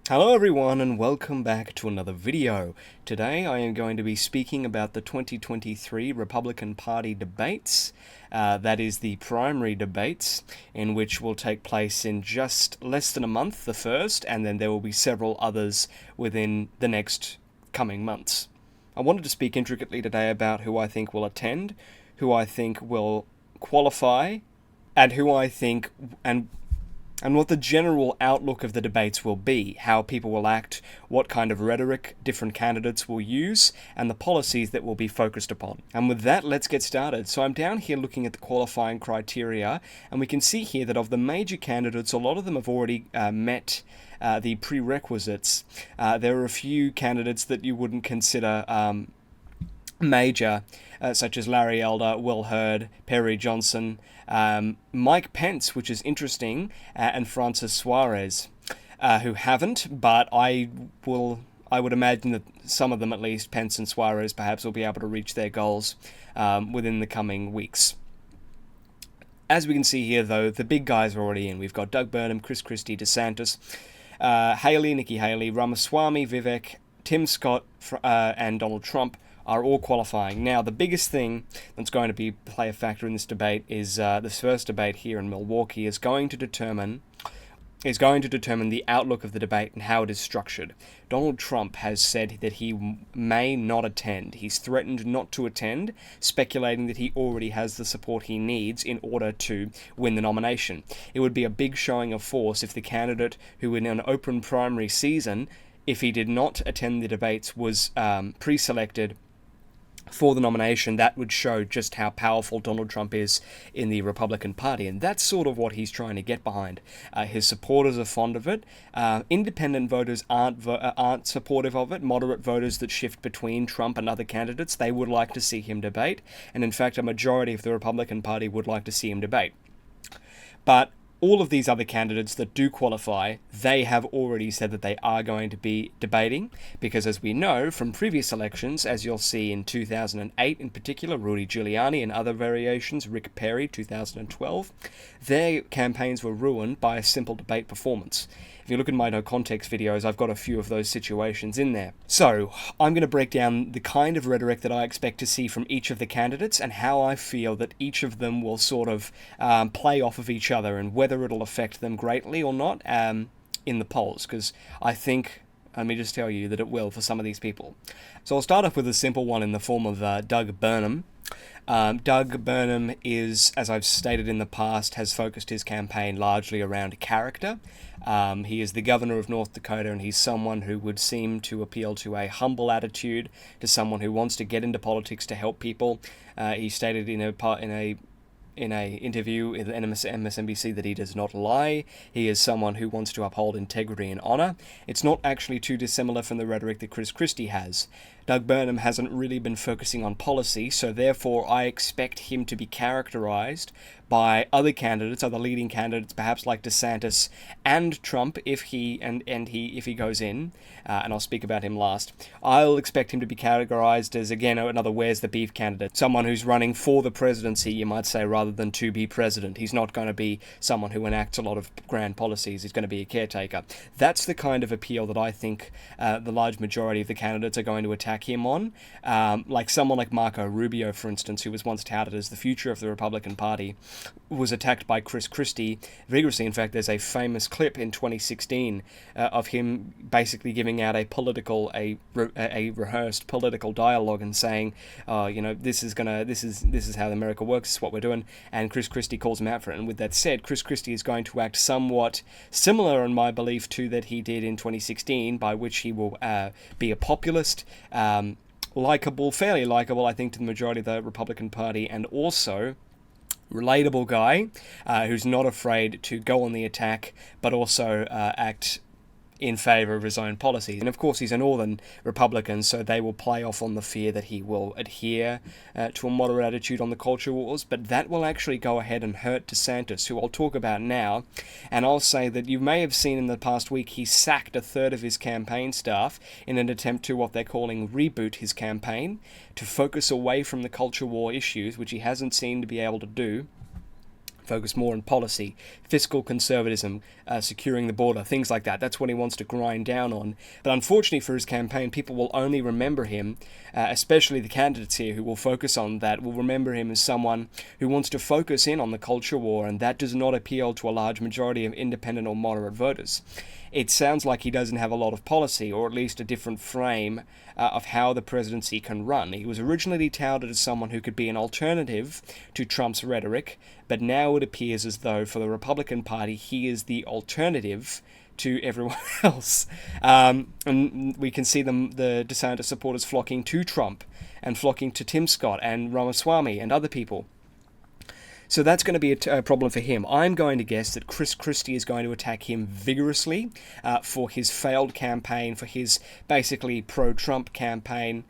Hello everyone and welcome back to another video. Today I am going to be speaking about the 2023 Republican Party debates. That is the primary debates, in which will take place in just less than a month, the first, and then there will be several others within the next coming months. I wanted to speak intricately today about who I think will attend, who I think will qualify, and who I think and what the general outlook of the debates will be, how people will act, what kind of rhetoric different candidates will use, and the policies that will be focused upon. And with that, let's get started. So I'm down here looking at the qualifying criteria, and we can see here that of the major candidates, a lot of them have already met the prerequisites. There are a few candidates that you wouldn't consider major, such as Larry Elder, Will Hurd, Perry Johnson, Mike Pence, which is interesting, and Francis Suarez, who haven't, but I would imagine that some of them, at least, Pence and Suarez, perhaps will be able to reach their goals within the coming weeks. As we can see here, though, the big guys are already in. We've got Doug Burnham, Christie, DeSantis, Haley, Nikki Haley, Ramaswamy, Vivek, Tim Scott, and Donald Trump are all qualifying. Now, the biggest thing that's going to play a factor in this debate is this first debate here in Milwaukee is going to determine the outlook of the debate and how it is structured. Donald Trump has said that he may not attend. He's threatened not to attend, speculating that he already has the support he needs in order to win the nomination. It would be a big showing of force if the candidate who in an open primary season, if he did not attend the debates, was pre-selected for the nomination. That would show just how powerful Donald Trump is in the Republican Party, and that's sort of what he's trying to get behind. His supporters are fond of it. Independent voters aren't supportive of it. Moderate voters that shift between Trump and other candidates, they would like to see him debate, and in fact a majority of the Republican Party would like to see him debate. But all of these other candidates that do qualify, they have already said that they are going to be debating, because as we know from previous elections, as you'll see in 2008 in particular, Rudy Giuliani and other variations, Rick Perry 2012, their campaigns were ruined by a simple debate performance. If you look at my no context videos, I've got a few of those situations in there. So I'm going to break down the kind of rhetoric that I expect to see from each of the candidates and how I feel that each of them will sort of play off of each other and whether it'll affect them greatly or not in the polls, because I think, let me just tell you that it will for some of these people. So I'll start off with a simple one in the form of Doug Burnham. Doug Burnham is, as I've stated in the past, has focused his campaign largely around character. He is the governor of North Dakota, and he's someone who would seem to appeal to a humble attitude, to someone who wants to get into politics to help people. He stated in a interview with MSNBC that he does not lie. He is someone who wants to uphold integrity and honor. It's not actually too dissimilar from the rhetoric that Christie has. Doug Burnham hasn't really been focusing on policy, so therefore I expect him to be characterized by other candidates, other leading candidates, perhaps like DeSantis and Trump, if he goes in, and I'll speak about him last. I'll expect him to be categorized as, again, another where's the beef candidate, someone who's running for the presidency, you might say, rather than to be president. He's not going to be someone who enacts a lot of grand policies. He's going to be a caretaker. That's the kind of appeal that I think the large majority of the candidates are going to attack him on, like someone like Marco Rubio, for instance, who was once touted as the future of the Republican Party, was attacked by Christie vigorously. In fact, there's a famous clip in 2016 of him basically giving out a rehearsed political dialogue and saying, this is how America works, this is what we're doing, and Christie calls him out for it. And with that said, Christie is going to act somewhat similar, in my belief, to that he did in 2016, by which he will be a populist, fairly likable, I think, to the majority of the Republican Party, and also relatable guy who's not afraid to go on the attack, but also act in favour of his own policies. And of course he's a Northern Republican, so they will play off on the fear that he will adhere to a moderate attitude on the culture wars, but that will actually go ahead and hurt DeSantis, who I'll talk about now. And I'll say that you may have seen in the past week he sacked a third of his campaign staff in an attempt to what they're calling reboot his campaign, to focus away from the culture war issues, which he hasn't seemed to be able to do, focus more on policy, fiscal conservatism, securing the border, things like that. That's what he wants to grind down on. But unfortunately for his campaign, people will only remember him, especially the candidates here who will focus on that, will remember him as someone who wants to focus in on the culture war, and that does not appeal to a large majority of independent or moderate voters. It sounds like he doesn't have a lot of policy, or at least a different frame of how the presidency can run. He was originally touted as someone who could be an alternative to Trump's rhetoric, but now it appears as though for the Republican Party he is the alternative to everyone else. And we can see the DeSantis supporters flocking to Trump and flocking to Tim Scott and Ramaswamy and other people. So that's going to be a problem for him. I'm going to guess that Christie is going to attack him vigorously for his failed campaign, for his basically pro-Trump campaign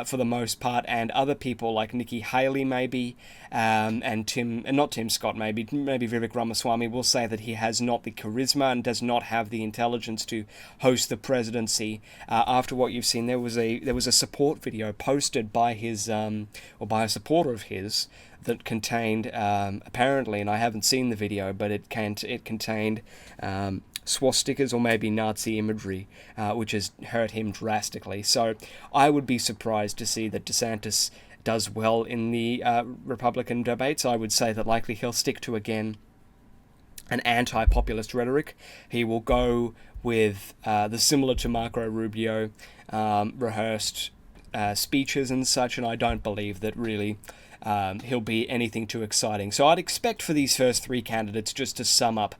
for the most part, and other people like Nikki Haley maybe, and not Tim Scott maybe Vivek Ramaswamy will say that he has not the charisma and does not have the intelligence to host the presidency. After what you've seen, there was a support video posted by his or by a supporter of his that contained, apparently, and I haven't seen the video, but it contained swastikas or maybe Nazi imagery, which has hurt him drastically. So I would be surprised to see that DeSantis does well in the Republican debates. I would say that likely he'll stick to, again, an anti-populist rhetoric. He will go with the similar to Marco Rubio rehearsed speeches and such, and I don't believe that really he'll be anything too exciting. So I'd expect for these first three candidates, just to sum up,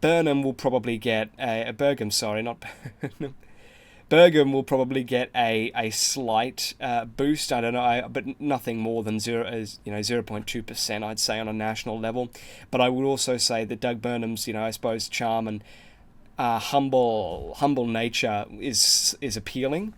Burgum will probably get Burgum will probably get a slight boost. I don't know, but nothing more than 0.2%, I'd say, on a national level. But I would also say that Doug Burnham's, I suppose, charm and humble nature is appealing.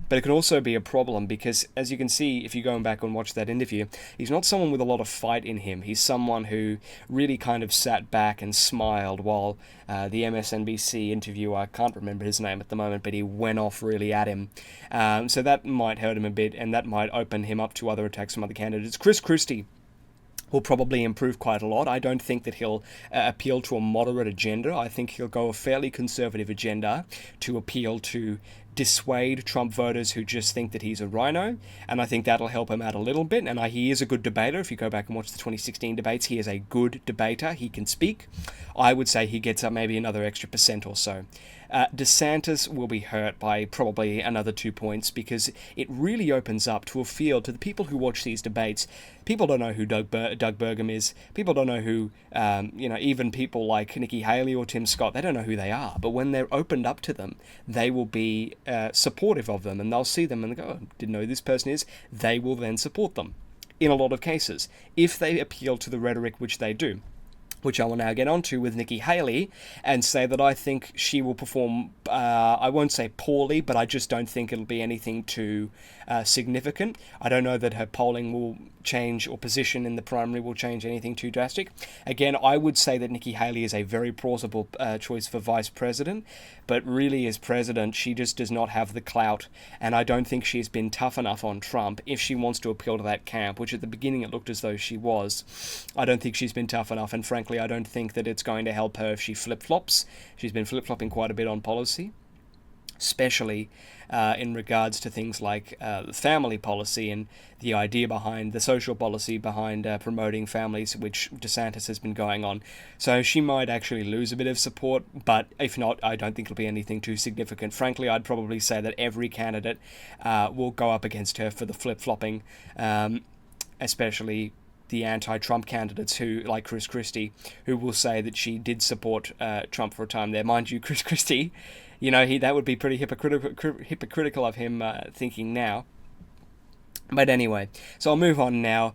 But it can also be a problem because, as you can see, if you go back and watch that interview, he's not someone with a lot of fight in him. He's someone who really kind of sat back and smiled while the MSNBC interviewer, I can't remember his name at the moment, but he went off really at him. So that might hurt him a bit, and that might open him up to other attacks from other candidates. Christie will probably improve quite a lot. I don't think that he'll appeal to a moderate agenda. I think he'll go a fairly conservative agenda to appeal to dissuade Trump voters who just think that he's a rhino, and I think that'll help him out a little bit. And he is a good debater. If you go back and watch the 2016 debates, he is a good debater. He can speak. I would say he gets up maybe another extra % or so. DeSantis will be hurt by probably another 2 points because it really opens up to a field to the people who watch these debates. People don't know who Doug Burgum is. People don't know who, even people like Nikki Haley or Tim Scott, they don't know who they are. But when they're opened up to them, they will be supportive of them, and they'll see them and go, oh, didn't know who this person is. They will then support them in a lot of cases, if they appeal to the rhetoric, which they do, which I will now get onto with Nikki Haley, and say that I think she will perform, I won't say poorly, but I just don't think it'll be anything too significant. I don't know that her polling will change, or position in the primary will change anything too drastic. Again, I would say that Nikki Haley is a very plausible choice for vice president, but really as president, she just does not have the clout, and I don't think she's been tough enough on Trump if she wants to appeal to that camp, which at the beginning it looked as though she was. I don't think she's been tough enough, and frankly, I don't think that it's going to help her if she flip-flops. She's been flip-flopping quite a bit on policy, especially in regards to things like the family policy and the idea behind the social policy behind promoting families, which DeSantis has been going on. So she might actually lose a bit of support, but if not, I don't think it'll be anything too significant. Frankly, I'd probably say that every candidate will go up against her for the flip-flopping, especially the anti-Trump candidates who, like Christie, who will say that she did support Trump for a time there. Mind you, Christie, that would be pretty hypocritical of him thinking now. But anyway, so I'll move on now.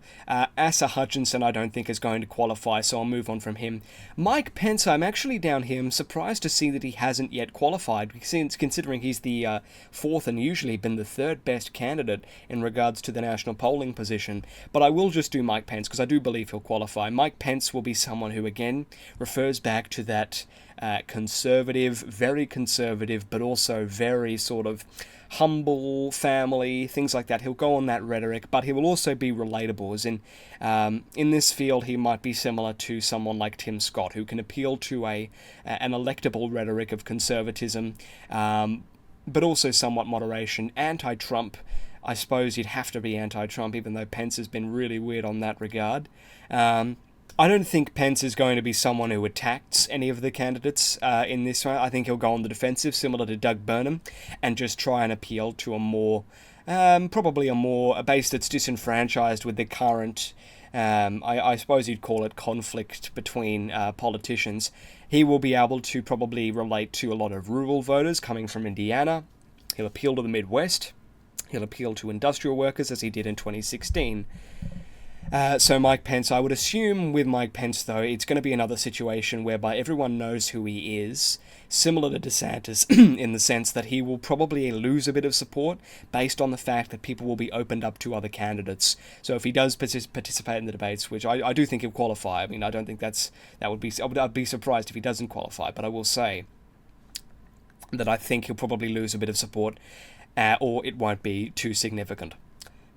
Asa Hutchinson I don't think is going to qualify, so I'll move on from him. Mike Pence, I'm actually down here. I'm surprised to see that he hasn't yet qualified, considering he's the fourth and usually been the third best candidate in regards to the national polling position. But I will just do Mike Pence because I do believe he'll qualify. Mike Pence will be someone who, again, refers back to that conservative, very conservative, but also very sort of humble family, things like that. He'll go on that rhetoric, but he will also be relatable, as in this field he might be similar to someone like Tim Scott, who can appeal to an electable rhetoric of conservatism, but also somewhat moderation, anti-Trump. I suppose you'd have to be anti-Trump, even though Pence has been really weird on that regard. I don't think Pence is going to be someone who attacks any of the candidates in this one. I think he'll go on the defensive, similar to Doug Burnham, and just try and appeal to a more, probably a base that's disenfranchised with the current, I suppose you'd call it conflict between politicians. He will be able to probably relate to a lot of rural voters coming from Indiana. He'll appeal to the Midwest. He'll appeal to industrial workers, as he did in 2016. So Mike Pence, I would assume with Mike Pence, though, it's going to be another situation whereby everyone knows who he is, similar to DeSantis, in the sense that he will probably lose a bit of support based on the fact that people will be opened up to other candidates. So if he does participate in the debates, which I do think he'll qualify, I mean, I don't think I'd be surprised if he doesn't qualify, but I will say that I think he'll probably lose a bit of support, or it won't be too significant.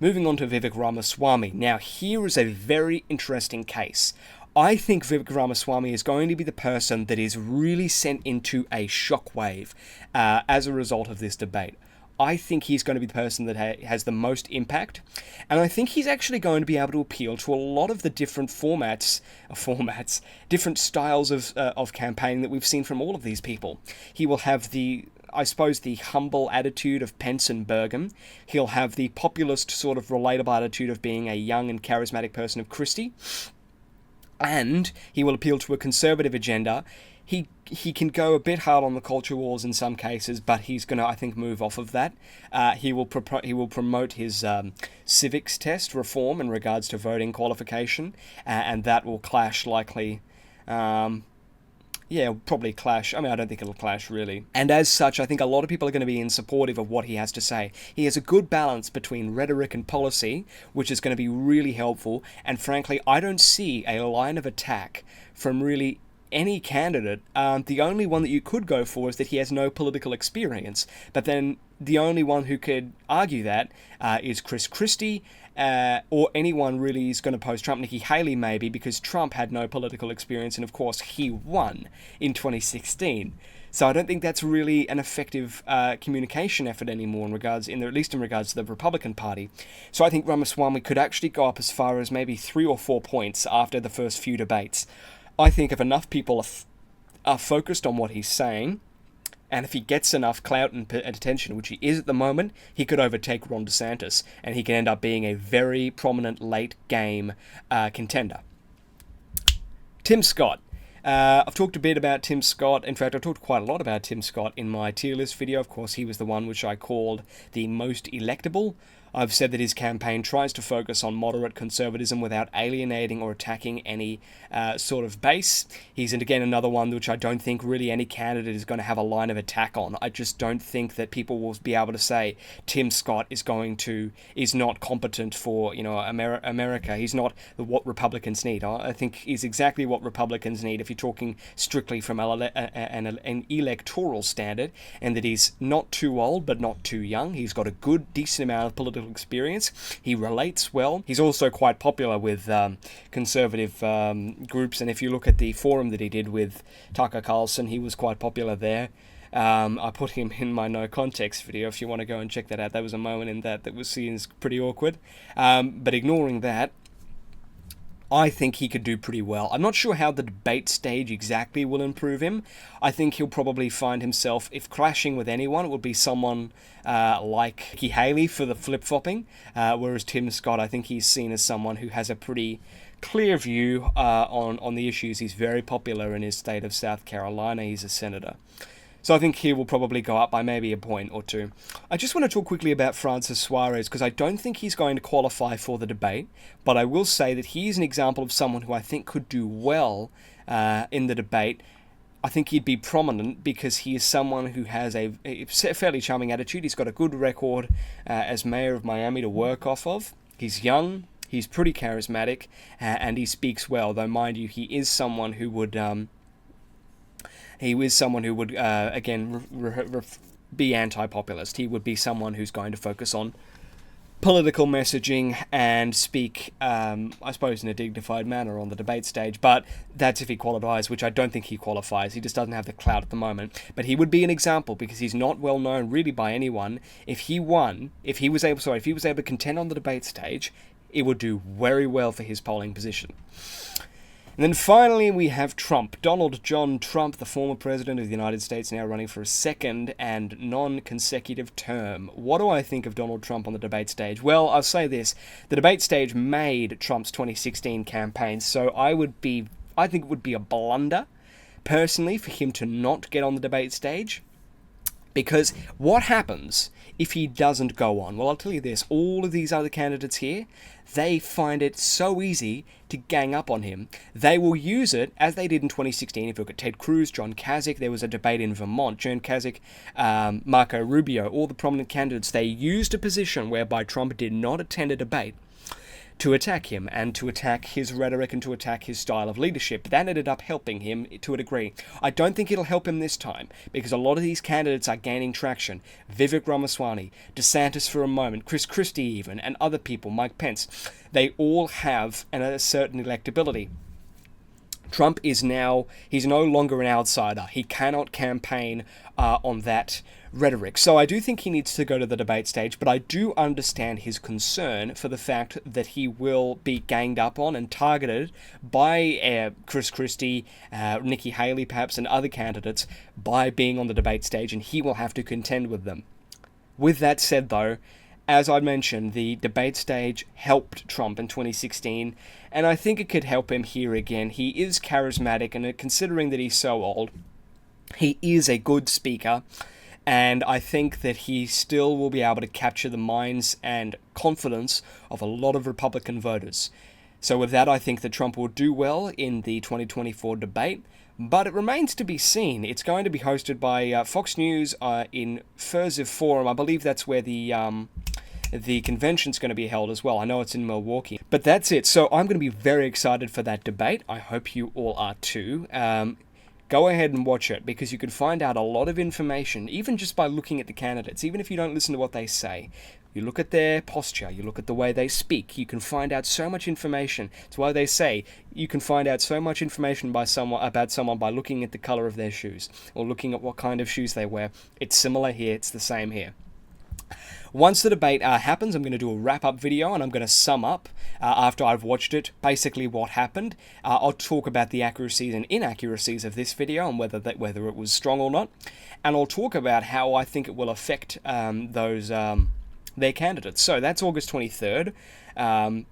Moving on to Vivek Ramaswamy. Now, here is a very interesting case. I think Vivek Ramaswamy is going to be the person that is really sent into a shockwave as a result of this debate. I think he's going to be the person that has the most impact, and I think he's actually going to be able to appeal to a lot of the different different styles of campaigning that we've seen from all of these people. He will have the humble attitude of Pence and Burgum. He'll have the populist sort of relatable attitude of being a young and charismatic person of Christie. And he will appeal to a conservative agenda. He can go a bit hard on the culture wars in some cases, but he's going to, I think, move off of that. He will promote his civics test reform in regards to voting qualification, and that will clash likely. Probably clash. I mean, I don't think it'll clash, really. And as such, I think a lot of people are going to be supportive of what he has to say. He has a good balance between rhetoric and policy, which is going to be really helpful. And frankly, I don't see a line of attack from really any candidate. The only one that you could go for is that he has no political experience. But then the only one who could argue that is Christie, or anyone really is going to post Trump. Nikki Haley maybe, because Trump had no political experience, and of course he won in 2016. So I don't think that's really an effective communication effort anymore at least in regards to the Republican Party. So I think Ramaswamy could actually go up as far as maybe 3 or 4 points after the first few debates. I think if enough people are focused on what he's saying, and if he gets enough clout and attention, which he is at the moment, he could overtake Ron DeSantis, and he can end up being a very prominent late-game contender. Tim Scott. I've talked a bit about Tim Scott. In fact, I've talked quite a lot about Tim Scott in my tier list video. Of course, he was the one which I called the most electable. I've said that his campaign tries to focus on moderate conservatism without alienating or attacking any sort of base. He's, again, another one which I don't think really any candidate is going to have a line of attack on. I just don't think that people will be able to say Tim Scott is not competent for America. He's not what Republicans need. I think he's exactly what Republicans need if you're talking strictly from an electoral standard, and that he's not too old but not too young. He's got a good, decent amount of political experience. He relates well. He's also quite popular with conservative groups, and if you look at the forum that he did with Tucker Carlson, he was quite popular there. I put him in my no context video if you want to go and check that out. There was a moment in that was seen as pretty awkward. But ignoring that, I think he could do pretty well. I'm not sure how the debate stage exactly will improve him. I think he'll probably find himself, if clashing with anyone, it would be someone like Nikki Haley for the flip-flopping, whereas Tim Scott, I think he's seen as someone who has a pretty clear view on the issues. He's very popular in his state of South Carolina. He's a senator. So I think he will probably go up by maybe a point or two. I just want to talk quickly about Francis Suarez, because I don't think he's going to qualify for the debate, but I will say that he is an example of someone who I think could do well in the debate. I think he'd be prominent because he is someone who has a fairly charming attitude. He's got a good record as mayor of Miami to work off of. He's young, he's pretty charismatic, and he speaks well, though mind you, he is someone who would... again, be anti-populist. He would be someone who's going to focus on political messaging and speak, I suppose, in a dignified manner on the debate stage, but that's if he qualifies, which I don't think he qualifies. He just doesn't have the clout at the moment. But he would be an example because he's not well known really by anyone. If he was able to contend on the debate stage, it would do very well for his polling position. And then finally, we have Trump. Donald John Trump, the former president of the United States, now running for a second and non-consecutive term. What do I think of Donald Trump on the debate stage? Well, I'll say this. The debate stage made Trump's 2016 campaign, so I think it would be a blunder, personally, for him to not get on the debate stage. Because what happens if he doesn't go on? Well, I'll tell you this. All of these other candidates here, they find it so easy to gang up on him. They will use it, as they did in 2016. If you look at Ted Cruz, John Kasich, there was a debate in Vermont. John Kasich, Marco Rubio, all the prominent candidates, they used a position whereby Trump did not attend a debate to attack him and to attack his rhetoric and to attack his style of leadership. That ended up helping him to a degree. I don't think it'll help him this time because a lot of these candidates are gaining traction. Vivek Ramaswamy, DeSantis for a moment, Christie even, and other people, Mike Pence. They all have a certain electability. Trump he's no longer an outsider. He cannot campaign on that rhetoric. So I do think he needs to go to the debate stage, but I do understand his concern for the fact that he will be ganged up on and targeted by Christie, Nikki Haley perhaps, and other candidates by being on the debate stage, and he will have to contend with them. With that said, though, as I mentioned, the debate stage helped Trump in 2016, and I think it could help him here again. He is charismatic, and considering that he's so old, he is a good speaker, and I think that he still will be able to capture the minds and confidence of a lot of Republican voters. So with that, I think that Trump will do well in the 2024 debate, but it remains to be seen. It's going to be hosted by Fox News in Fursiv Forum. I believe that's where the convention's going to be held as well. I know it's in Milwaukee. But that's it. So I'm going to be very excited for that debate. I hope you all are too. Go ahead and watch it because you can find out a lot of information, even just by looking at the candidates, even if you don't listen to what they say. You look at their posture, you look at the way they speak, you can find out so much information. It's why they say you can find out so much information about someone by looking at the color of their shoes or looking at what kind of shoes they wear. It's similar here, it's the same here. Once the debate happens, I'm going to do a wrap-up video and I'm going to sum up, after I've watched it, basically what happened. I'll talk about the accuracies and inaccuracies of this video and whether it was strong or not. And I'll talk about how I think it will affect their candidates. So that's August 23rd. I'm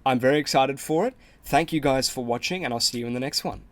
very excited for it. Thank you guys for watching, and I'll see you in the next one.